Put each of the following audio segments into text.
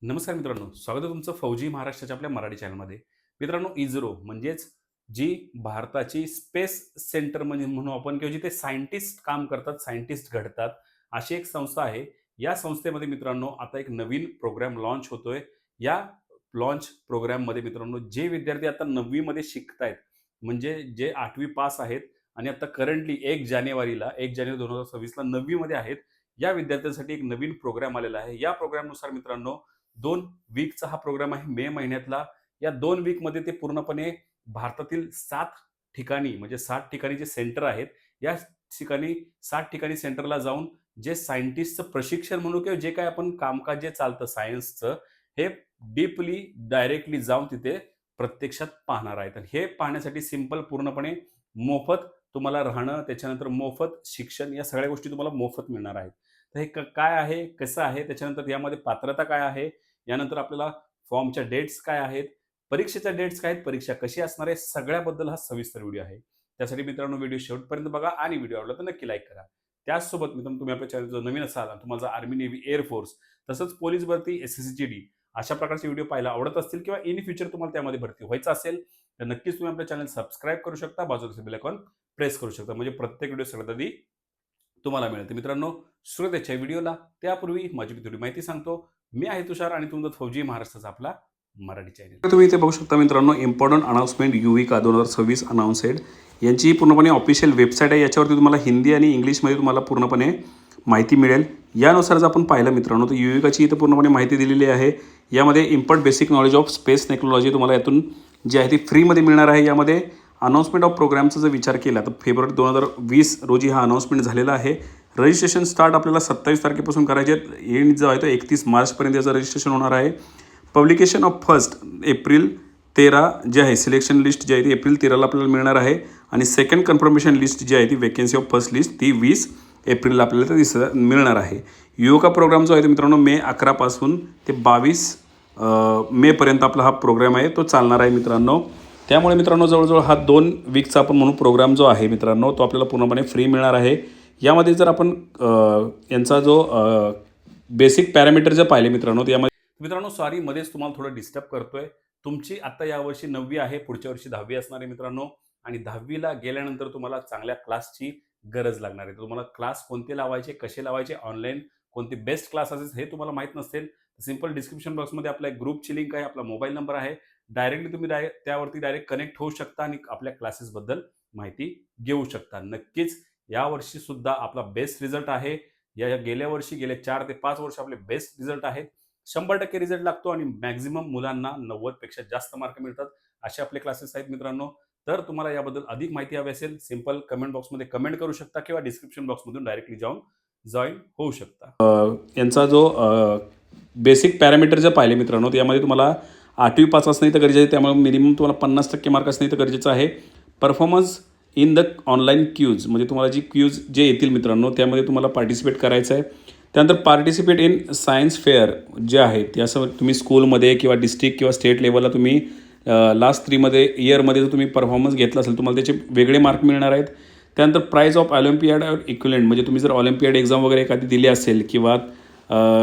नमस्कार मित्रांनो, स्वागत आहे तुमचं फौजी महाराष्ट्राच्या आपल्या मराठी चॅनलमध्ये. मित्रांनो, इस्रो म्हणजेच जी भारताची स्पेस सेंटर म्हणजे म्हणू आपण किंवा जिथे सायंटिस्ट काम करतात, सायंटिस्ट घडतात, अशी एक संस्था आहे. या संस्थेमध्ये मित्रांनो आता एक नवीन प्रोग्राम लॉन्च होतोय. या लॉन्च प्रोग्राममध्ये मित्रांनो जे विद्यार्थी आता 9वी मध्ये शिकतायत, म्हणजे जे 8वी पास आहेत आणि आता करंटली 1 जानेवारीला 1 जानेवारी 2026ला 9वी मध्ये आहेत, या विद्यार्थ्यांसाठी एक नवीन प्रोग्राम आलेला आहे. या प्रोग्रामनुसार मित्रांनो 2 वीकचा हा प्रोग्राम आहे मे महिन्यातला. या 2 वीकमध्ये ते पूर्णपणे भारतातील 7 ठिकाणी म्हणजे 7 ठिकाणी जे सेंटर आहेत, या ठिकाणी 7 ठिकाणी सेंटरला जाऊन जे सायंटिस्टचं प्रशिक्षण म्हणू किंवा जे काही आपण कामकाज जे चालतं सायन्सचं, हे डीपली डायरेक्टली जाऊन तिथे प्रत्यक्षात पाहणार आहेत. आणि हे पाहण्यासाठी सिंपल पूर्णपणे मोफत तुम्हाला राहणं, त्याच्यानंतर मोफत शिक्षण या सगळ्या गोष्टी तुम्हाला मोफत मिळणार आहेत. तर हे काय आहे, कसं आहे, त्याच्यानंतर यामध्ये पात्रता काय आहे, यानंतर आपल्याला फॉर्मच्या डेट्स काय आहेत, परीक्षेच्या डेट्स काय आहेत, परीक्षा कशी असणार आहे, सगळ्याबद्दल हा सविस्तर व्हिडिओ आहे. त्यासाठी मित्रांनो व्हिडिओ शेवटपर्यंत बघा आणि व्हिडिओ आवडला तर नक्की लाईक करा. त्याचसोबत मित्रांनो तुम्ही आपल्या चॅनल जर नवीन असाल आणि तुम्हाला आर्मी, नेव्ही, एअरफोर्स तसंच पोलीस भरती, एस-एस-सी-जी-डी अशा प्रकारचे व्हिडिओ पाहायला आवडत असतील किंवा इन फ्युचर तुम्हाला त्यामध्ये भरती व्हायचं असेल, तर नक्कीच तुम्ही आपल्या चॅनल सबस्क्राईब करू शकता, बाजूला बेल आयकॉन प्रेस करू शकता. म्हणजे प्रत्येक व्हिडिओ सगळ्यात आधी तुम्हाला मिळेल. मित्रांनो, सुरुवात त्याच्या व्हिडिओला त्यापूर्वी माझी थोडी माहिती सांगतो. मी आहे तुषार आणि तुमचा फौजी महाराष्ट्राचा आपला मराठी चॅनल. तर तुम्ही इथे बघू शकता मित्रांनो, इम्पॉर्टंट अनाउन्समेंट युविका 2026 अनाउन्सेड यांची पूर्णपणे ऑफिशियल वेबसाईट आहे. याच्यावरती तुम्हाला हिंदी आणि इंग्लिशमध्ये तुम्हाला पूर्णपणे माहिती मिळेल. यानुसार जर आपण पाहिलं मित्रांनो, तर युविकाची इथं पूर्णपणे माहिती दिलेली आहे. यामध्ये import basic knowledge of space technology तुम्हाला यातून जी आहे ती फ्रीमध्ये मिळणार आहे. यामध्ये अनाउन्समेंट ऑफ प्रोग्रामचा जर विचार केला तर फेब्रुवारी 2020 रोजी हा अनाउन्समेंट झालेला आहे. रजिस्ट्रेशन स्टार्ट आपल्याला 27 तारखेपासून करायचे आहेत. एंड जो आहे तो 31 मार्चपर्यंत याचं रजिस्ट्रेशन होणार आहे. पब्लिकेशन ऑफ फर्स्ट एप्रिल 13 जे आहे सिलेक्शन लिस्ट जी आहे ती एप्रिल 13ला आपल्याला मिळणार आहे. आणि सेकंड कन्फर्मेशन लिस्ट जी आहे ती वेकन्सी ऑफ फर्स्ट लिस्ट ती 20 एप्रिलला आपल्याला मिळणार आहे. युवका प्रोग्राम जो आहे तो मित्रांनो मे 11 पासून ते 22 मेपर्यंत आपला हा प्रोग्राम आहे तो चालणार आहे मित्रांनो. त्यामुळे मित्रांनो जवळजवळ हा 2 वीकचा आपण म्हणू प्रोग्राम जो आहे मित्रांनो तो आपल्याला पूर्णपणे फ्री मिळणार आहे. यामध्ये जर आपण यांचा जो बेसिक पॅरामीटर जर पाहिले मित्रांनो, तर मित्रांनो सॉरी मध्येच तुम्हाला थोडं डिस्टर्ब करतोय. तुमची आता यावर्षी 9वी आहे, पुढच्या वर्षी 10वी असणार आहे मित्रांनो. आणि 10वीला गेल्यानंतर तुम्हाला चांगल्या क्लासची गरज लागणार आहे. तर तुम्हाला क्लास कोणते लावायचे, कसे लावायचे, ऑनलाईन कोणते बेस्ट क्लास असेल हे तुम्हाला माहीत नसेल, सिंपल डिस्क्रिप्शन बॉक्समध्ये आपल्या ग्रुपची लिंक आहे, आपला मोबाईल नंबर आहे. डायरेक्टली तुम्ही त्यावरती डायरेक्ट कनेक्ट होऊ शकता आणि आपल्या क्लासेसबद्दल माहिती घेऊ शकता. नक्कीच यावर्षी सुद्धा आपला बेस्ट रिझल्ट आहे. गेल्या वर्षी गेल्या 4 ते 5 वर्ष आपले बेस्ट रिझल्ट आहेत. 100% रिझल्ट लागतो आणि मॅक्झिमम मुलांना 90 पेक्षा जास्त मार्क मिळतात. असे आपले क्लासेस आहेत मित्रांनो. तर तुम्हाला याबद्दल अधिक माहिती हवी असेल, सिंपल कमेंट बॉक्समध्ये कमेंट करू शकता किंवा डिस्क्रिप्शन बॉक्समधून डायरेक्टली जाऊन जॉईन होऊ शकता. यांचा जो बेसिक पॅरामीटर जर पाहिले मित्रांनो, तर यामध्ये तुम्हाला 8वी पास असणं तर गरजेचं आहे. त्यामुळे मिनिमम तुम्हाला 50% मार्क असणं तर गरजेचं आहे. Performance in the online quiz म्हणजे तुम्हाला जी क्यूज जे येतील मित्रांनो त्यामध्ये तुम्हाला पार्टिसिपेट करायचं आहे. त्यानंतर पार्टिसिपेट इन सायन्स फेअर जे आहेत ते असं तुम्ही स्कूलमध्ये किंवा डिस्ट्रिक्ट किंवा स्टेट लेवलला तुम्ही लास्ट 3 इयरमध्ये जर तुम्ही परफॉर्मन्स घेतला असेल तुम्हाला त्याचे वेगळे मार्क मिळणार आहेत. त्यानंतर प्राईज ऑफ ऑलिम्पियाड इक्विलेंट म्हणजे तुम्ही जर ऑलिम्पियाड एक्झाम वगैरे एखादी दिली असेल किंवा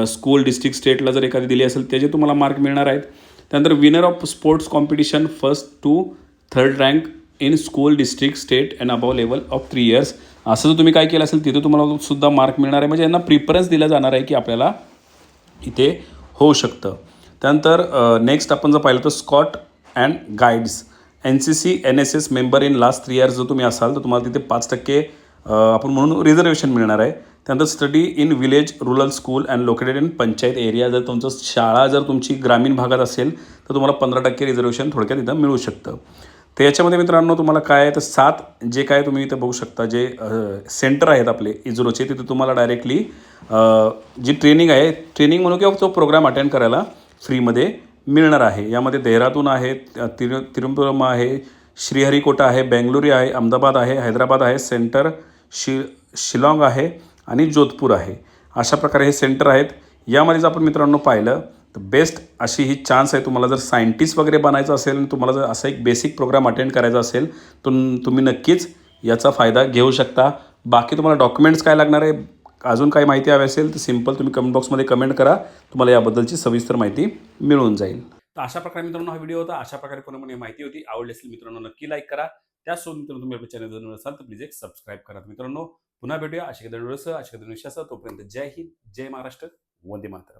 स्कूल डिस्ट्रिक्ट स्टेटला जर एखादी दिली असेल त्याचे तुम्हाला मार्क मिळणार आहेत. त्यानंतर winner of sports competition 1st to 3rd rank in school district state and above level of 3 years असं जर तुम्ही काय केलं असेल तिथे तुम्हाला सुद्धा मार्क मिळणार आहे. म्हणजे यांना प्रिफरन्स दिला जाणार आहे की आपल्याला इथे होऊ शकतं. त्यानंतर नेक्स्ट आपण जर पाहिलं तर scout and guides NCC NSS member in last 3 years जर तुम्ही असाल तर तुम्हाला तिथे 5% आपण म्हणून रिझर्वेशन मिळणार आहे. त्यानंतर study in village rural school and located in panchayat area जर तुमचं शाळा जर तुमची ग्रामीण भागात असेल तर तुम्हाला 15% रिझर्वेशन थोडक्यात इथं मिळू शकतं. तर याच्यामध्ये मित्रांनो तुम्हाला काय आहे तर 7 जे काय तुम्ही इथं बघू शकता जे सेंटर आहेत आपले इस्रोचे तिथे तुम्हाला डायरेक्टली जी ट्रेनिंग आहे ट्रेनिंग म्हणून किंवा तो प्रोग्राम अटेंड करायला फ्रीमध्ये मिळणार आहे. यामध्ये देहरादून आहे, तिरुपती आहे, श्रीहरिकोटा आहे, बेंगलुरू आहे, अहमदाबाद आहे, हैदराबाद आहे, सेंटर शिलाँग आहे आणि जोधपूर आहे. अशा प्रकारे हे सेंटर आहेत. यामध्ये जर आपण मित्रांनो पाहिलं तर बेस्ट अशी ही चान्स आहे. तुम्हाला जर सायंटिस्ट वगैरे बनायचं असेल तुम्हाला जर असा एक बेसिक प्रोग्राम अटेंड करायचा असेल तर तुम्ही नक्कीच याचा फायदा घेऊ शकता. बाकी तुम्हाला डॉक्युमेंट्स काय लागणार आहे अजून काही माहिती हवी असेल तर सिंपल तुम्ही कमेंट बॉक्समध्ये कमेंट करा. तुम्हाला याबद्दलची सविस्तर माहिती मिळून जाईल. तर अशा प्रकारे मित्रांनो हा व्हिडिओ होता. अशा प्रकारे पूर्णपणे माहिती होती. आवडली असेल मित्रांनो नक्की लाईक करा. त्याचसोबत मित्रांनो तुम्ही आपल्या चॅनल जर असाल तर प्लीज एक सबस्क्राईब करा. मित्रांनो पुन्हा भेटूया अशा एखाद्या व्हिडिओसह, अशा एखाद्या विषयासह. तोपर्यंत जय हिंद, जय महाराष्ट्र, वंदे मातरम.